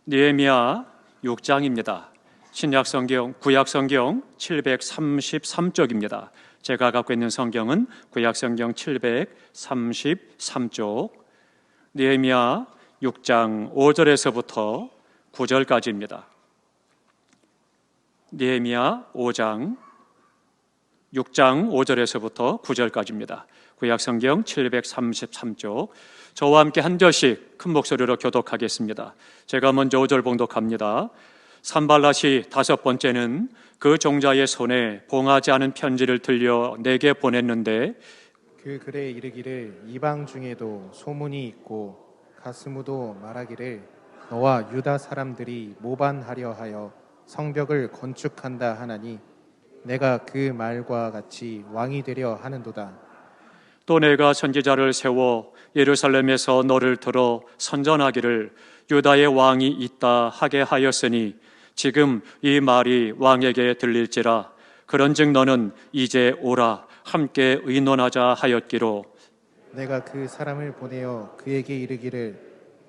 느헤미야 6장입니다. 신약성경, 구약성경 733쪽입니다. 제가 갖고 있는 성경은 구약성경 733쪽, 느헤미야 6장 5절에서부터 9절까지입니다. 느헤미야 6장 5절에서부터 9절까지입니다. 구약성경 733쪽, 저와 함께 한 절씩 큰 목소리로 교독하겠습니다. 제가 먼저 5절 봉독합니다. 산발랏이 다섯 번째는 그 종자의 손에 봉하지 않은 편지를 들려 내게 보냈는데, 그 글에 이르기를 이방 중에도 소문이 있고 가스무도 말하기를 너와 유다 사람들이 모반하려 하여 성벽을 건축한다 하나니 내가 그 말과 같이 왕이 되려 하는도다. 또 내가 선지자를 세워 예루살렘에서 너를 들어 선전하기를 유다의 왕이 있다 하게 하였으니 지금 이 말이 왕에게 들릴지라. 그런즉 너는 이제 오라 함께 의논하자 하였기로 내가 그 사람을 보내어 그에게 이르기를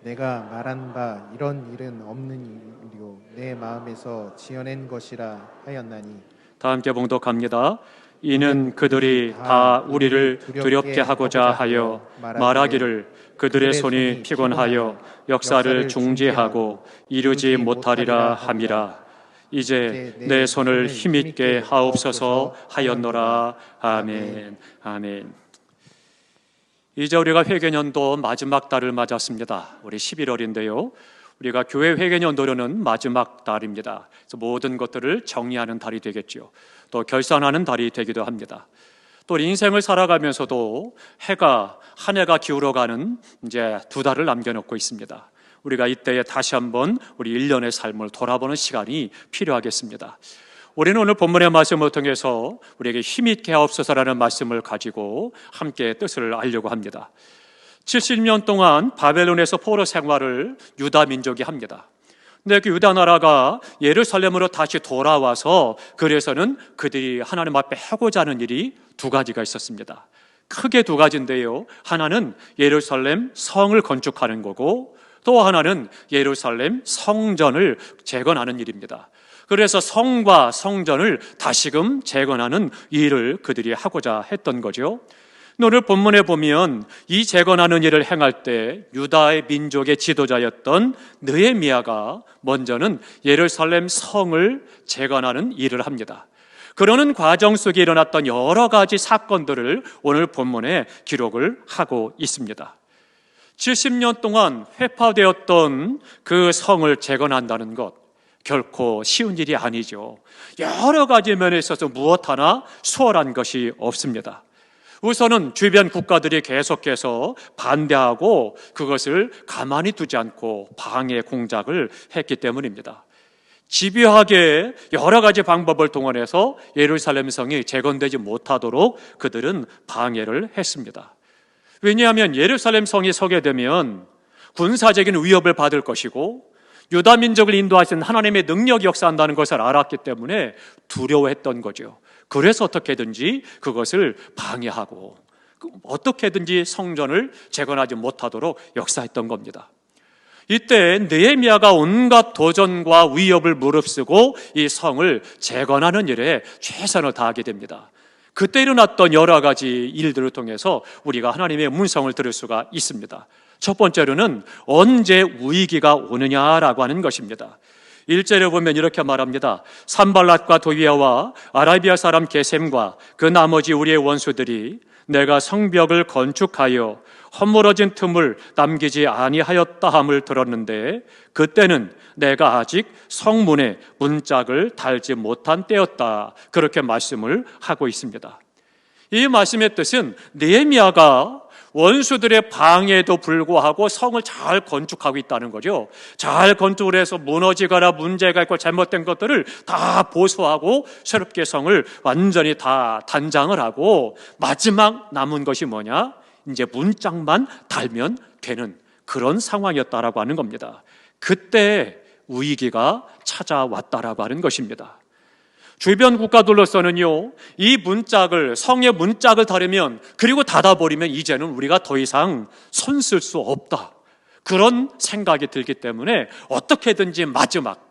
내가 말한 바 이런 일은 없는 일이요 내 마음에서 지어낸 것이라 하였나니. 다 함께 봉독합니다. 이는 그들이 다 우리를 두렵게 하고자 하여 말하기를 그들의 손이 피곤하여 역사를 중지하고 이루지 못하리라 함이라. 이제 내 손을 힘있게 하옵소서 하였노라. 아멘. 아멘. 이제 우리가 회개년도 마지막 달을 맞았습니다. 우리 11월인데요. 우리가 교회 회개년도로는 마지막 달입니다. 그래서 모든 것들을 정리하는 달이 되겠죠. 또 결산하는 달이 되기도 합니다. 또 우리 인생을 살아가면서도 한 해가 기울어가는 이제 두 달을 남겨놓고 있습니다. 우리가 이때에 다시 한번 우리 1년의 삶을 돌아보는 시간이 필요하겠습니다. 우리는 오늘 본문의 말씀을 통해서 우리에게 힘있게 하옵소서라는 말씀을 가지고 함께 뜻을 알려고 합니다. 70년 동안 바벨론에서 포로 생활을 유다 민족이 합니다. 근데 그 유다 나라가 예루살렘으로 다시 돌아와서 그래서는 그들이 하나님 앞에 하고자 하는 일이 두 가지가 있었습니다. 크게 두 가지인데요. 하나는 예루살렘 성을 건축하는 거고 또 하나는 예루살렘 성전을 재건하는 일입니다. 그래서 성과 성전을 다시금 재건하는 일을 그들이 하고자 했던 거죠. 오늘 본문에 보면 이 재건하는 일을 행할 때 유다의 민족의 지도자였던 느헤미야가 먼저는 예루살렘 성을 재건하는 일을 합니다. 그러는 과정 속에 일어났던 여러 가지 사건들을 오늘 본문에 기록을 하고 있습니다. 70년 동안 회파되었던 그 성을 재건한다는 것, 결코 쉬운 일이 아니죠. 여러 가지 면에 있어서 무엇 하나 수월한 것이 없습니다. 우선은 주변 국가들이 계속해서 반대하고 그것을 가만히 두지 않고 방해 공작을 했기 때문입니다. 집요하게 여러 가지 방법을 동원해서 예루살렘 성이 재건되지 못하도록 그들은 방해를 했습니다. 왜냐하면 예루살렘 성이 서게 되면 군사적인 위협을 받을 것이고 유다 민족을 인도하신 하나님의 능력이 역사한다는 것을 알았기 때문에 두려워했던 거죠. 그래서 어떻게든지 그것을 방해하고 어떻게든지 성전을 재건하지 못하도록 역사했던 겁니다. 이때 느헤미야가 온갖 도전과 위협을 무릅쓰고 이 성을 재건하는 일에 최선을 다하게 됩니다. 그때 일어났던 여러 가지 일들을 통해서 우리가 하나님의 음성을 들을 수가 있습니다. 첫 번째로는 언제 위기가 오느냐라고 하는 것입니다. 1절에 보면 이렇게 말합니다. 산발랏과 도비야와 아라비아 사람 게셈과 그 나머지 우리의 원수들이 내가 성벽을 건축하여 허물어진 틈을 남기지 아니하였다 함을 들었는데 그때는 내가 아직 성문에 문짝을 달지 못한 때였다. 그렇게 말씀을 하고 있습니다. 이 말씀의 뜻은 느헤미야가 원수들의 방해에도 불구하고 성을 잘 건축하고 있다는 거죠. 잘 건축을 해서 무너지거나 문제가 있고 잘못된 것들을 다 보수하고 새롭게 성을 완전히 다 단장을 하고 마지막 남은 것이 뭐냐? 이제 문짝만 달면 되는 그런 상황이었다라고 하는 겁니다. 그때 위기가 찾아왔다라고 하는 것입니다. 주변 국가들로서는요, 이 문짝을, 성의 문짝을 다르면 그리고 닫아버리면 이제는 우리가 더 이상 손 쓸 수 없다. 그런 생각이 들기 때문에 어떻게든지 마지막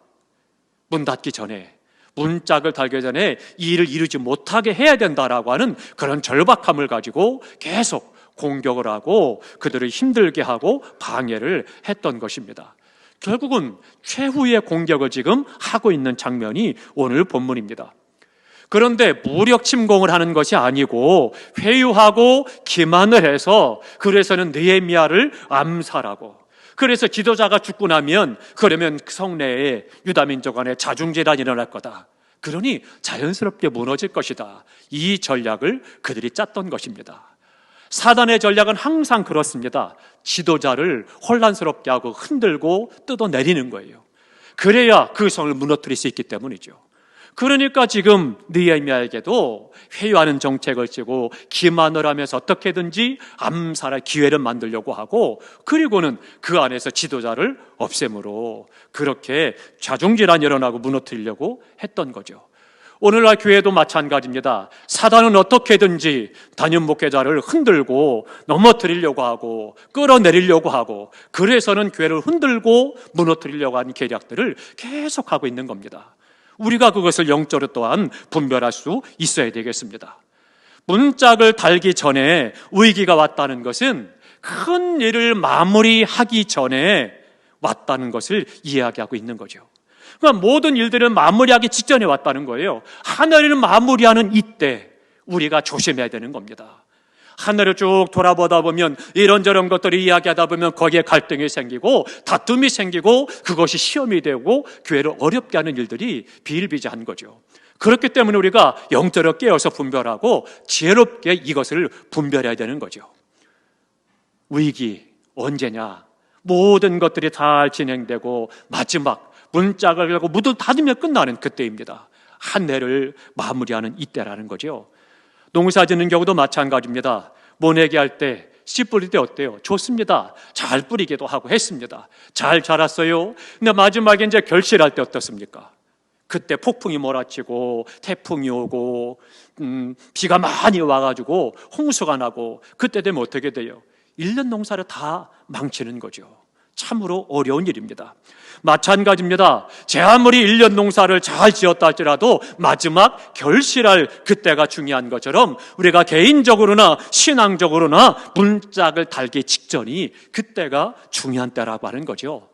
문 닫기 전에, 문짝을 달기 전에 이 일을 이루지 못하게 해야 된다라고 하는 그런 절박함을 가지고 계속 공격을 하고 그들을 힘들게 하고 방해를 했던 것입니다. 결국은 최후의 공격을 지금 하고 있는 장면이 오늘 본문입니다. 그런데 무력 침공을 하는 것이 아니고 회유하고 기만을 해서 그래서는 느헤미야를 암살하고, 그래서 지도자가 죽고 나면 그러면 그 성내에 유다민족 간에 자중질환이 일어날 거다. 그러니 자연스럽게 무너질 것이다. 이 전략을 그들이 짰던 것입니다. 사단의 전략은 항상 그렇습니다. 지도자를 혼란스럽게 하고 흔들고 뜯어내리는 거예요. 그래야 그 성을 무너뜨릴 수 있기 때문이죠. 그러니까 지금 느헤미야에게도 회유하는 정책을 쓰고 기만을 하면서 어떻게든지 암살할 기회를 만들려고 하고, 그리고는 그 안에서 지도자를 없앰으로 그렇게 자중질환이 일어나고 무너뜨리려고 했던 거죠. 오늘날 교회도 마찬가지입니다. 사단은 어떻게든지 담임 목회자를 흔들고 넘어뜨리려고 하고 끌어내리려고 하고, 그래서는 교회를 흔들고 무너뜨리려고 하는 계략들을 계속하고 있는 겁니다. 우리가 그것을 영적으로 또한 분별할 수 있어야 되겠습니다. 문짝을 달기 전에 위기가 왔다는 것은 큰 일을 마무리하기 전에 왔다는 것을 이야기하고 있는 거죠. 그러니까 모든 일들은 마무리하기 직전에 왔다는 거예요. 하늘을 마무리하는 이때 우리가 조심해야 되는 겁니다. 하늘을 쭉 돌아보다 보면 이런저런 것들을 이야기하다 보면 거기에 갈등이 생기고 다툼이 생기고 그것이 시험이 되고 교회를 어렵게 하는 일들이 비일비재한 거죠. 그렇기 때문에 우리가 영적으로 깨어서 분별하고 지혜롭게 이것을 분별해야 되는 거죠. 위기 언제냐? 모든 것들이 잘 진행되고 마지막 문짝을 열고 문을 닫으면 끝나는 그때입니다. 한 해를 마무리하는 이때라는 거죠. 농사 짓는 경우도 마찬가지입니다. 모내기 할 때, 씨 뿌릴 때 어때요? 좋습니다. 잘 뿌리기도 하고 했습니다. 잘 자랐어요. 근데 마지막에 이제 결실할 때 어떻습니까? 그때 폭풍이 몰아치고 태풍이 오고 비가 많이 와가지고 홍수가 나고, 그때 되면 어떻게 돼요? 1년 농사를 다 망치는 거죠. 참으로 어려운 일입니다. 마찬가지입니다. 제 아무리 1년 농사를 잘 지었다 할지라도 마지막 결실할 그때가 중요한 것처럼 우리가 개인적으로나 신앙적으로나 문짝을 달기 직전이 그때가 중요한 때라고 하는 거죠.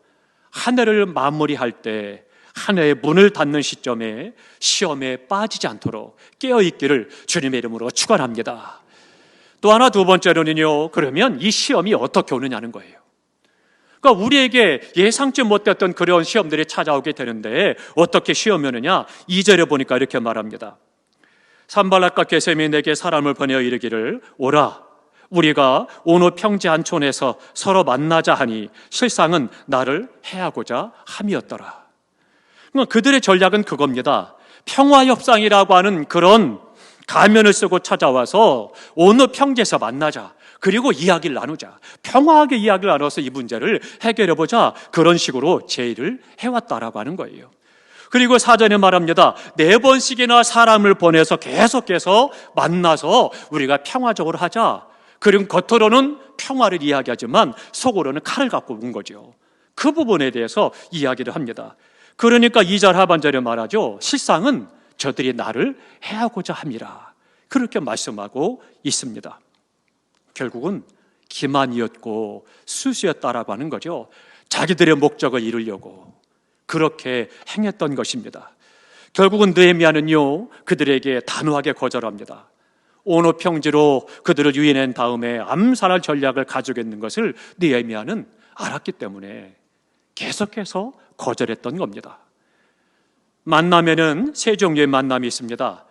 한 해를 마무리할 때, 한 해의 문을 닫는 시점에 시험에 빠지지 않도록 깨어있기를 주님의 이름으로 축원합니다. 또 하나, 두 번째로는요, 그러면 이 시험이 어떻게 오느냐는 거예요. 그러니까 우리에게 예상치 못했던 그런 시험들이 찾아오게 되는데 어떻게 시험이 오느냐? 2절에 보니까 이렇게 말합니다. 산발락과 게셈이 내게 사람을 보내어 이르기를 오라, 우리가 오노 평지 한 촌에서 서로 만나자 하니 실상은 나를 해하고자 함이었더라. 그러니까 그들의 전략은 그겁니다. 평화협상이라고 하는 그런 가면을 쓰고 찾아와서 어느 평지에서 만나자, 그리고 이야기를 나누자, 평화하게 이야기를 나눠서 이 문제를 해결해보자, 그런 식으로 제의를 해왔다라고 하는 거예요. 그리고 사전에 말합니다. 4번씩이나 사람을 보내서 계속해서 만나서 우리가 평화적으로 하자. 그리고 겉으로는 평화를 이야기하지만 속으로는 칼을 갖고 온 거죠. 그 부분에 대해서 이야기를 합니다. 그러니까 2절 하반절에 말하죠. 실상은 저들이 나를 해하고자 함이라, 그렇게 말씀하고 있습니다. 결국은 기만이었고 수수였다라고 하는 거죠. 자기들의 목적을 이루려고 그렇게 행했던 것입니다. 결국은 느헤미야는요, 그들에게 단호하게 거절합니다. 오노 평지로 그들을 유인한 다음에 암살할 전략을 가지고 있는 것을 느헤미야는 알았기 때문에 계속해서 거절했던 겁니다. 만나면은 세 종류의 만남이 있습니다.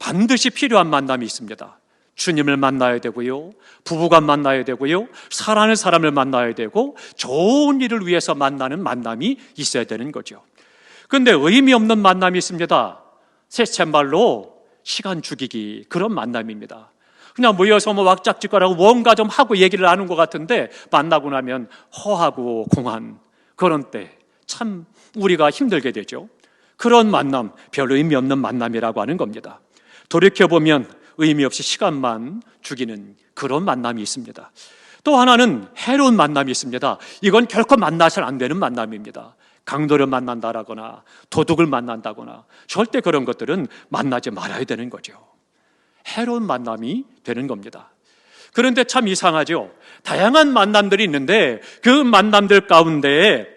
반드시 필요한 만남이 있습니다. 주님을 만나야 되고요, 부부가 만나야 되고요, 사랑하는 사람을 만나야 되고, 좋은 일을 위해서 만나는 만남이 있어야 되는 거죠. 그런데 의미 없는 만남이 있습니다. 셋째 말로 시간 죽이기, 그런 만남입니다. 그냥 모여서 왁작지껄하고 뭔가 좀 하고 얘기를 나눈 것 같은데 만나고 나면 허하고 공한, 그런 때 참 우리가 힘들게 되죠. 그런 만남, 별 의미 없는 만남이라고 하는 겁니다. 돌이켜보면 의미 없이 시간만 죽이는 그런 만남이 있습니다. 또 하나는 해로운 만남이 있습니다. 이건 결코 만나서는 안 되는 만남입니다. 강도를 만난다거나 도둑을 만난다거나 절대 그런 것들은 만나지 말아야 되는 거죠. 해로운 만남이 되는 겁니다. 그런데 참 이상하죠. 다양한 만남들이 있는데 그 만남들 가운데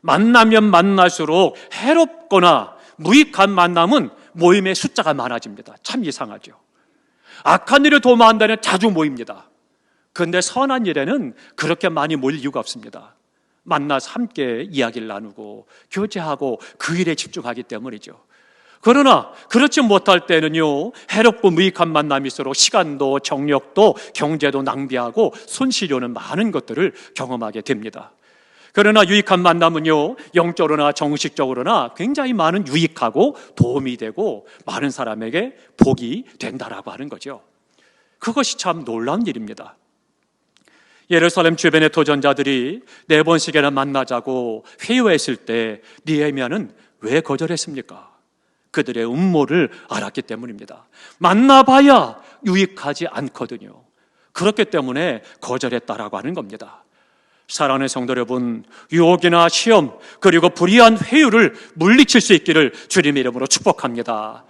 만나면 만날수록 해롭거나 무익한 만남은 모임의 숫자가 많아집니다. 참 이상하죠. 악한 일을 도모한 데는 자주 모입니다. 그런데 선한 일에는 그렇게 많이 모일 이유가 없습니다. 만나서 함께 이야기를 나누고 교제하고 그 일에 집중하기 때문이죠. 그러나 그렇지 못할 때는요, 해롭고 무익한 만남일수록 시간도 정력도 경제도 낭비하고 손실료는 많은 것들을 경험하게 됩니다. 그러나 유익한 만남은요, 영적으로나 정식적으로나 굉장히 많은 유익하고 도움이 되고 많은 사람에게 복이 된다라고 하는 거죠. 그것이 참 놀라운 일입니다. 예루살렘 주변의 도전자들이 4번씩이나 만나자고 회유했을 때 느헤미야는 왜 거절했습니까? 그들의 음모를 알았기 때문입니다. 만나봐야 유익하지 않거든요. 그렇기 때문에 거절했다라고 하는 겁니다. 사랑하는 성도 여러분, 유혹이나 시험 그리고 불의한 회유를 물리칠 수 있기를 주님의 이름으로 축복합니다.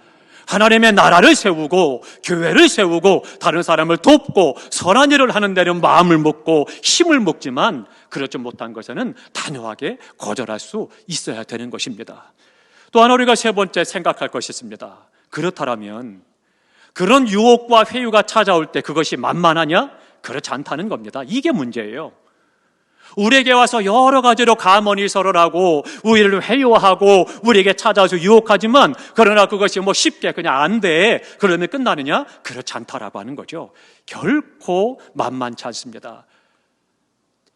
하나님의 나라를 세우고 교회를 세우고 다른 사람을 돕고 선한 일을 하는 데는 마음을 먹고 힘을 먹지만 그렇지 못한 것에는 단호하게 거절할 수 있어야 되는 것입니다. 또 하나 우리가 세 번째 생각할 것이 있습니다. 그렇다면 그런 유혹과 회유가 찾아올 때 그것이 만만하냐? 그렇지 않다는 겁니다. 이게 문제예요. 우리에게 와서 여러 가지로 가문이설을 우리를 회유하고 우리에게 찾아와서 유혹하지만 그러나 그것이 쉽게 그냥 안 돼 그러면 끝나느냐? 그렇지 않다라고 하는 거죠. 결코 만만치 않습니다.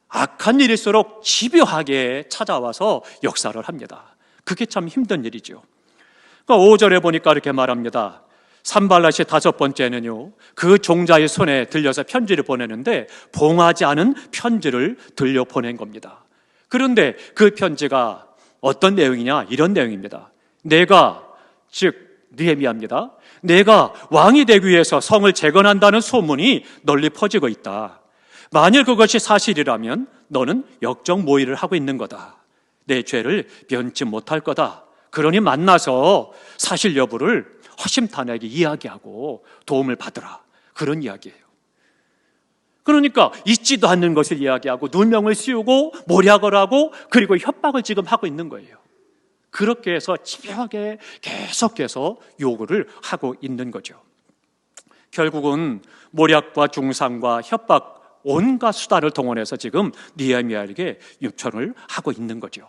악한 일일수록 집요하게 찾아와서 역사를 합니다. 그게 참 힘든 일이죠. 그러니까 5절에 보니까 이렇게 말합니다. 산발랏이 5번째는요, 그 종자의 손에 들려서 편지를 보내는데 봉하지 않은 편지를 들려 보낸 겁니다. 그런데 그 편지가 어떤 내용이냐? 이런 내용입니다. 내가, 즉 느헤미야입니다. 내가 왕이 되기 위해서 성을 재건한다는 소문이 널리 퍼지고 있다. 만일 그것이 사실이라면 너는 역적 모의를 하고 있는 거다. 내 죄를 면치 못할 거다. 그러니 만나서 사실 여부를 허심탄회하게 이야기하고 도움을 받으라. 그런 이야기예요. 그러니까 있지도 않는 것을 이야기하고 누명을 씌우고 모략을 하고 그리고 협박을 지금 하고 있는 거예요. 그렇게 해서 집요하게 계속해서 요구를 하고 있는 거죠. 결국은 모략과 중상과 협박 온갖 수단을 동원해서 지금 느헤미야에게 요청을 하고 있는 거죠.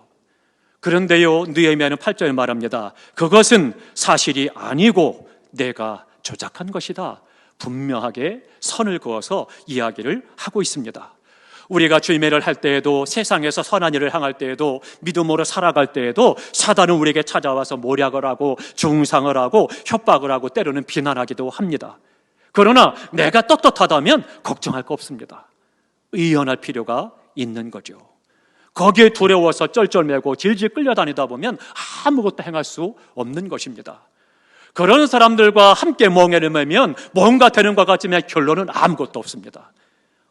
그런데요, 느헤미야는 8절에 말합니다. 그것은 사실이 아니고 내가 조작한 것이다. 분명하게 선을 그어서 이야기를 하고 있습니다. 우리가 주님의 일을 할 때에도 세상에서 선한 일을 행할 때에도 믿음으로 살아갈 때에도 사단은 우리에게 찾아와서 모략을 하고 중상을 하고 협박을 하고 때로는 비난하기도 합니다. 그러나 내가 떳떳하다면 걱정할 거 없습니다. 의연할 필요가 있는 거죠. 거기에 두려워서 쩔쩔매고 질질 끌려다니다 보면 아무것도 행할 수 없는 것입니다. 그런 사람들과 함께 멍에를 매면 뭔가 되는 것 같지만 결론은 아무것도 없습니다.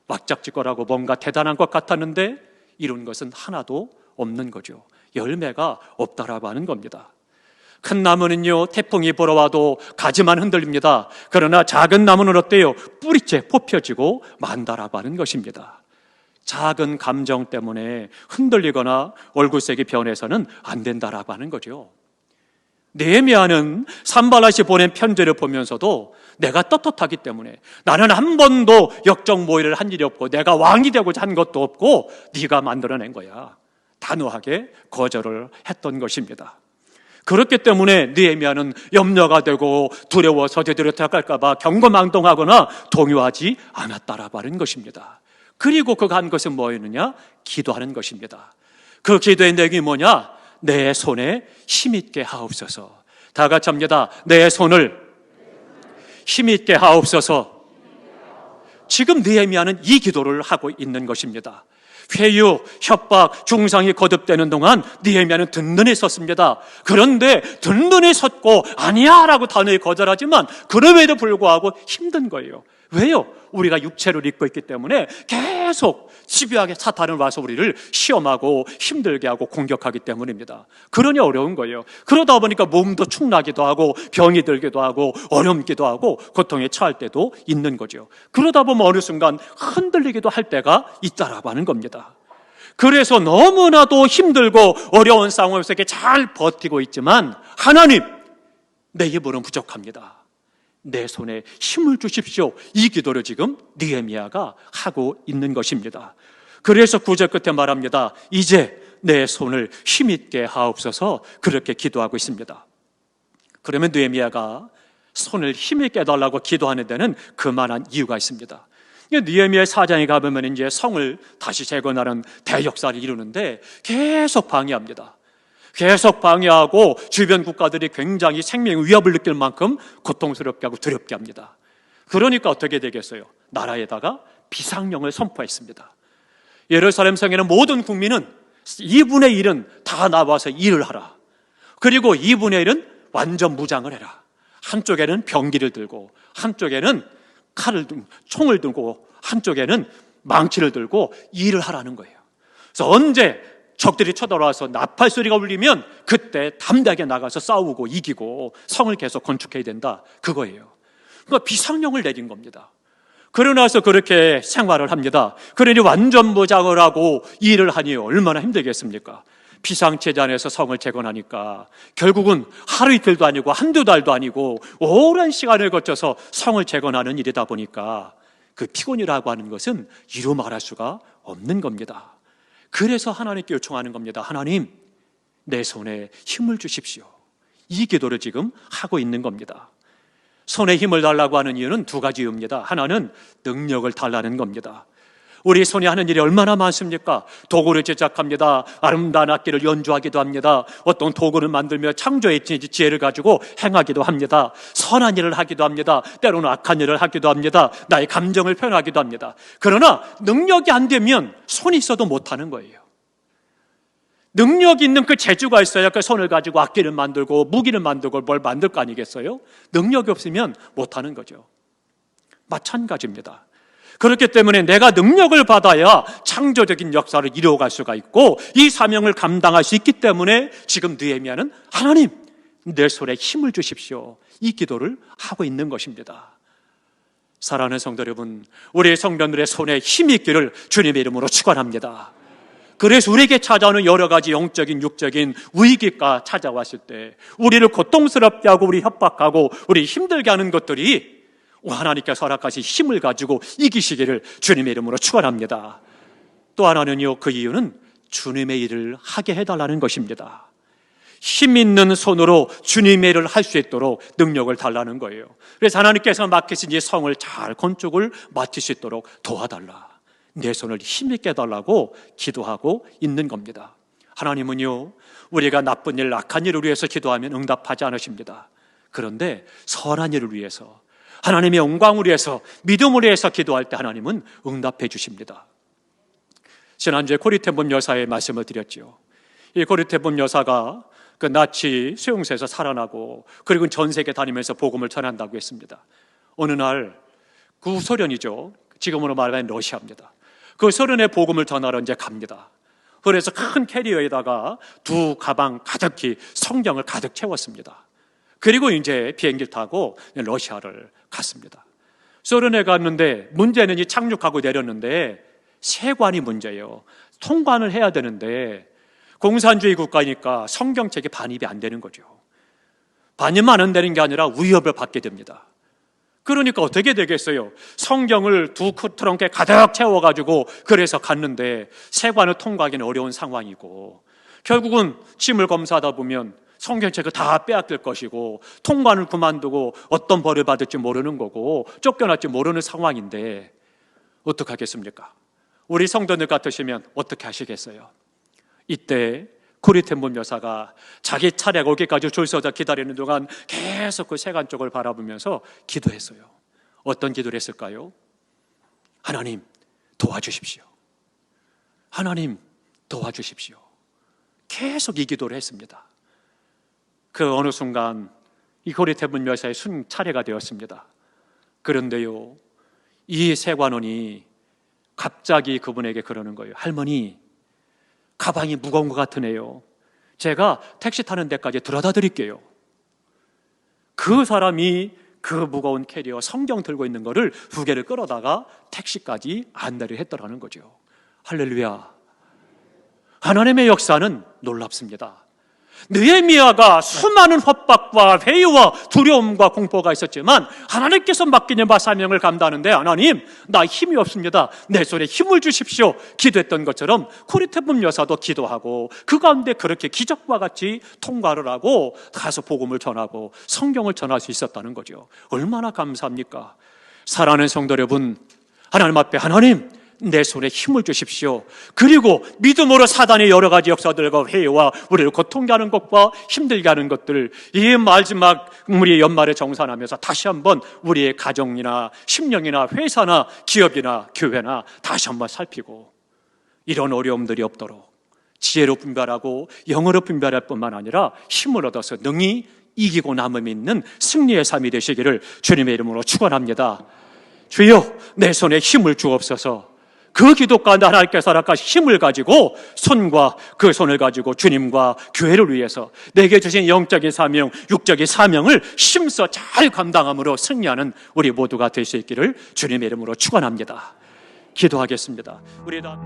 왁작지껄하고 뭔가 대단한 것 같았는데 이룬 것은 하나도 없는 거죠. 열매가 없다라고 하는 겁니다. 큰 나무는요, 태풍이 불어와도 가지만 흔들립니다. 그러나 작은 나무는 어때요? 뿌리째 뽑혀지고 만다라고 하는 것입니다. 작은 감정 때문에 흔들리거나 얼굴색이 변해서는 안 된다라고 하는 거죠. 느헤미야는 산발랏이 보낸 편지를 보면서도 내가 떳떳하기 때문에 나는 한 번도 역적 모의를 한 일이 없고 내가 왕이 되고자 한 것도 없고 네가 만들어낸 거야. 단호하게 거절을 했던 것입니다. 그렇기 때문에 느헤미야는 염려가 되고 두려워서 제대로 대학갈까 봐 경거망동하거나 동요하지 않았다라고 하는 것입니다. 그리고 그가 한 것은 뭐였느냐? 기도하는 것입니다. 그 기도의 내용이 뭐냐? 내 손에 힘있게 하옵소서. 다 같이 합니다. 내 손을 힘있게 하옵소서. 지금 느헤미야는 이 기도를 하고 있는 것입니다. 회유, 협박, 중상이 거듭되는 동안 느헤미야는 든든히 섰습니다. 그런데 든든히 섰고 아니야 라고 단호히 거절하지만 그럼에도 불구하고 힘든 거예요. 왜요? 우리가 육체를 입고 있기 때문에 계속 집요하게 사탄은 와서 우리를 시험하고 힘들게 하고 공격하기 때문입니다. 그러니 어려운 거예요. 그러다 보니까 몸도 축나기도 하고 병이 들기도 하고 어렵기도 하고 고통에 처할 때도 있는 거죠. 그러다 보면 어느 순간 흔들리기도 할 때가 있다라고 하는 겁니다. 그래서 너무나도 힘들고 어려운 상황에서 이렇게 잘 버티고 있지만 하나님, 내 힘으로는 부족합니다. 내 손에 힘을 주십시오. 이 기도를 지금 느헤미야가 하고 있는 것입니다. 그래서 9절 끝에 말합니다. 이제 내 손을 힘있게 하옵소서. 그렇게 기도하고 있습니다. 그러면 느헤미야가 손을 힘있게 해달라고 기도하는 데는 그만한 이유가 있습니다. 느헤미야의 사장에 가보면 이제 성을 다시 재건하는 대역사를 이루는데 계속 방해합니다. 계속 방해하고 주변 국가들이 굉장히 생명 위협을 느낄 만큼 고통스럽게 하고 두렵게 합니다. 그러니까 어떻게 되겠어요? 나라에다가 비상령을 선포했습니다. 예루살렘 성에는 모든 국민은 2분의 1은 다 나와서 일을 하라. 그리고 2분의 1은 완전 무장을 해라. 한쪽에는 병기를 들고 한쪽에는 총을 들고 한쪽에는 망치를 들고 일을 하라는 거예요. 그래서 언제 적들이 쳐들어와서 나팔 소리가 울리면 그때 담대하게 나가서 싸우고 이기고 성을 계속 건축해야 된다, 그거예요. 그러니까 비상령을 내린 겁니다. 그러고 나서 그렇게 생활을 합니다. 그러니 완전 무장을 하고 일을 하니 얼마나 힘들겠습니까? 비상체제안에서 성을 재건하니까 결국은 하루 이틀도 아니고 한두 달도 아니고 오랜 시간을 거쳐서 성을 재건하는 일이다 보니까 그 피곤이라고 하는 것은 이루 말할 수가 없는 겁니다. 그래서 하나님께 요청하는 겁니다. 하나님, 내 손에 힘을 주십시오. 이 기도를 지금 하고 있는 겁니다. 손에 힘을 달라고 하는 이유는 두 가지 이유입니다. 하나는 능력을 달라는 겁니다. 우리 손이 하는 일이 얼마나 많습니까? 도구를 제작합니다. 아름다운 악기를 연주하기도 합니다. 어떤 도구를 만들며 창조의 지혜를 가지고 행하기도 합니다. 선한 일을 하기도 합니다. 때로는 악한 일을 하기도 합니다. 나의 감정을 표현하기도 합니다. 그러나 능력이 안 되면 손이 있어도 못하는 거예요. 능력이 있는 그 재주가 있어야 그 손을 가지고 악기를 만들고 무기를 만들고 뭘 만들 거 아니겠어요? 능력이 없으면 못하는 거죠. 마찬가지입니다. 그렇기 때문에 내가 능력을 받아야 창조적인 역사를 이루어갈 수가 있고 이 사명을 감당할 수 있기 때문에 지금 느헤미야는 하나님, 내 손에 힘을 주십시오. 이 기도를 하고 있는 것입니다. 사랑하는 성도 여러분, 우리 성도들의 손에 힘이 있기를 주님의 이름으로 축원합니다. 그래서 우리에게 찾아오는 여러 가지 영적인 육적인 위기가 찾아왔을 때 우리를 고통스럽게 하고 우리 협박하고 우리 힘들게 하는 것들이 하나님께서 허락하신 힘을 가지고 이기시기를 주님의 이름으로 축원합니다. 또 하나는요, 그 이유는 주님의 일을 하게 해달라는 것입니다. 힘 있는 손으로 주님의 일을 할 수 있도록 능력을 달라는 거예요. 그래서 하나님께서 맡기신 이 성을 잘 건축을 마칠 수 있도록 도와달라, 내 손을 힘있게 해달라고 기도하고 있는 겁니다. 하나님은요, 우리가 나쁜 일, 악한 일을 위해서 기도하면 응답하지 않으십니다. 그런데 선한 일을 위해서, 하나님의 영광을 위해서, 믿음을 위해서 기도할 때 하나님은 응답해 주십니다. 지난주에 고리테본 여사의 말씀을 드렸죠. 이 고리테본 여사가 그 나치 수용소에서 살아나고 그리고 전 세계 다니면서 복음을 전한다고 했습니다. 어느 날 그 소련이죠. 지금으로 말하면 러시아입니다. 그 소련의 복음을 전하러 이제 갑니다. 그래서 큰 캐리어에다가 두 가방 가득히 성경을 가득 채웠습니다. 그리고 이제 비행기를 타고 러시아를 갔습니다. 소련에 갔는데 문제는 이 착륙하고 내렸는데 세관이 문제예요. 통관을 해야 되는데 공산주의 국가니까 성경책이 반입이 안 되는 거죠. 반입만 안 되는 게 아니라 위협을 받게 됩니다. 그러니까 어떻게 되겠어요? 성경을 두 트렁크에 가득 채워가지고 그래서 갔는데 세관을 통과하기는 어려운 상황이고 결국은 짐을 검사하다 보면 성경책을 다 빼앗길 것이고 통관을 그만두고 어떤 벌을 받을지 모르는 거고 쫓겨날지 모르는 상황인데 어떻게 하겠습니까? 우리 성도들 같으시면 어떻게 하시겠어요? 이때 고리테본 여사가 자기 차례가 오기까지 줄 서서 기다리는 동안 계속 그 세관 쪽을 바라보면서 기도했어요. 어떤 기도를 했을까요? 하나님, 도와주십시오. 하나님 도와주십시오. 계속 이 기도를 했습니다. 그 어느 순간 이 고리대문 여사의 순 차례가 되었습니다. 그런데요, 이 세관원이 갑자기 그분에게 그러는 거예요. 할머니, 가방이 무거운 것 같으네요. 제가 택시 타는 데까지 들어다 드릴게요. 그 사람이 그 무거운 캐리어 성경 들고 있는 거를 두 개를 끌어다가 택시까지 안내를 했더라는 거죠. 할렐루야. 하나님의 역사는 놀랍습니다. 느헤미야가 수많은 협박과 회유와 두려움과 공포가 있었지만 하나님께서 맡기는 바 사명을 감당하는데, 하나님, 나 힘이 없습니다, 내 손에 힘을 주십시오 기도했던 것처럼 고리대문 여사도 기도하고 그 가운데 그렇게 기적과 같이 통과를 하고 가서 복음을 전하고 성경을 전할 수 있었다는 거죠. 얼마나 감사합니까? 사랑하는 성도 여러분, 하나님 앞에 하나님, 내 손에 힘을 주십시오. 그리고 믿음으로 사단의 여러 가지 역사들과 회의와 우리를 고통케 하는 것과 힘들게 하는 것들, 이 마지막 우리 연말에 정산하면서 다시 한번 우리의 가정이나 심령이나 회사나 기업이나 교회나 다시 한번 살피고, 이런 어려움들이 없도록 지혜로 분별하고 영어로 분별할 뿐만 아니라 힘을 얻어서 능히 이기고 남음이 있는 승리의 삶이 되시기를 주님의 이름으로 축원합니다. 주여, 내 손에 힘을 주옵소서. 그 기도 가운데 하나님께서 허락하신 힘을 가지고 손과 그 손을 가지고 주님과 교회를 위해서 내게 주신 영적인 사명, 육적인 사명을 힘써 잘 감당함으로 승리하는 우리 모두가 될 수 있기를 주님의 이름으로 축원합니다. 기도하겠습니다. 우리 다